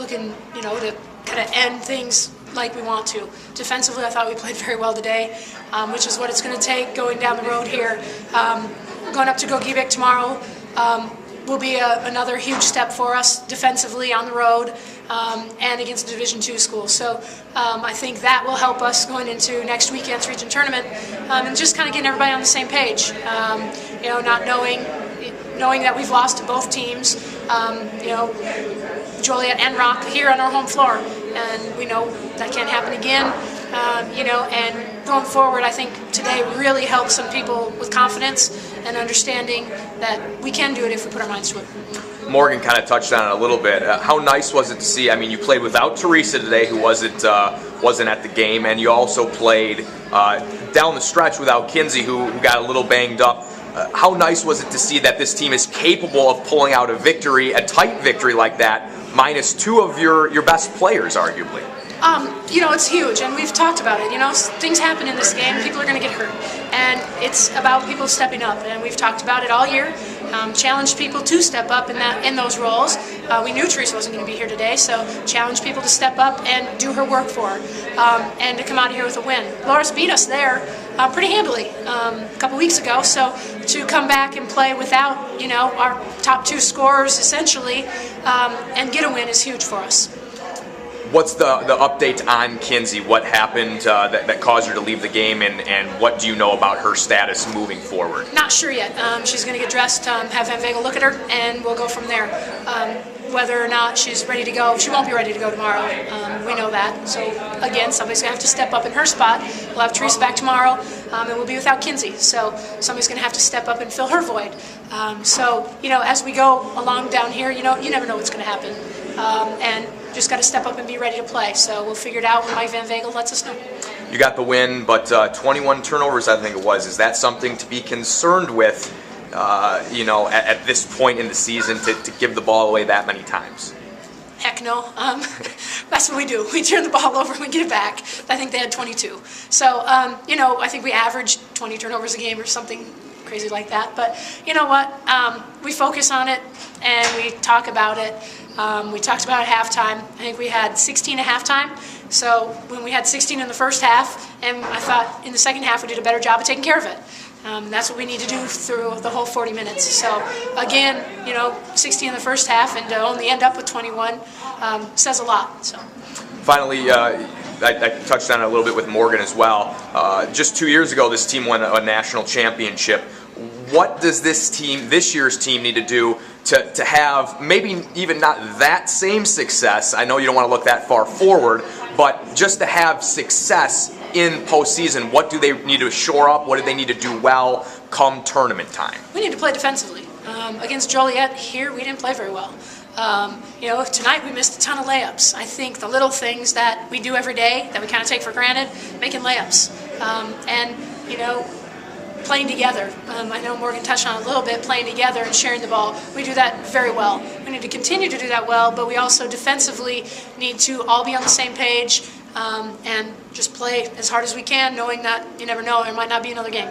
looking, to kind of end things like we want to. Defensively, I thought we played very well today, which is what it's going to take going down the road here. Going up to Gogebic tomorrow will be another huge step for us defensively on the road and against a Division II school. So I think that will help us going into next weekend's region tournament and just kind of getting everybody on the same page. Not knowing that we've lost to both teams, Joliet and Rock here on our home floor, and we know that can't happen again. And going forward, I think today really helped some people with confidence and understanding that we can do it if we put our minds to it. Morgan kind of touched on it a little bit. How nice was it to see? I mean, you played without Teresa today, who wasn't at the game, and you also played down the stretch without Kinsey, who got a little banged up. How nice was it to see that this team is capable of pulling out a victory, a tight victory like that, minus two of your best players, arguably? It's huge, and we've talked about it. Things happen in this game. People are going to get hurt, and it's about people stepping up. And we've talked about it all year. Challenged people to step up in those roles. We knew Teresa wasn't going to be here today, so challenged people to step up and do her work for her, and to come out of here with a win. Loris beat us there pretty handily a couple weeks ago. So to come back and play without our top two scorers essentially and get a win is huge for us. What's the update on Kinsey? What happened that caused her to leave the game, and what do you know about her status moving forward? Not sure yet. She's going to get dressed, have Van Vagel look at her, and we'll go from there. Whether or not she's ready to go, she won't be ready to go tomorrow. We know that. So again, somebody's going to have to step up in her spot. We'll have Teresa back tomorrow, and we'll be without Kinsey. So somebody's going to have to step up and fill her void. As we go along down here, you never know what's going to happen. And just got to step up and be ready to play. So we'll figure it out when Mike Van Vagel lets us know. You got the win, but 21 turnovers, I think it was. Is that something to be concerned with, at this point in the season to give the ball away that many times? Heck no. That's what we do. We turn the ball over and we get it back. I think they had 22. So, I think we averaged 20 turnovers a game or something crazy like that. But you know what? We focus on it and we talk about it. We talked about it at halftime. I think we had 16 at halftime. So when we had 16 in the first half, and I thought in the second half we did a better job of taking care of it. That's what we need to do through the whole 40 minutes. So again, 16 in the first half and to only end up with 21 says a lot. So finally, I touched on it a little bit with Morgan as well. Just 2 years ago, this team won a national championship. What does this year's team, need to do to have maybe even not that same success? I know you don't want to look that far forward, but just to have success in postseason, what do they need to shore up? What do they need to do well come tournament time? We need to play defensively. Against Joliet here, we didn't play very well. Tonight we missed a ton of layups. I think the little things that we do every day that we kind of take for granted, making layups, playing together. I know Morgan touched on it a little bit, playing together and sharing the ball. We do that very well. We need to continue to do that well, but we also defensively need to all be on the same page and just play as hard as we can, knowing that you never know, there might not be another game.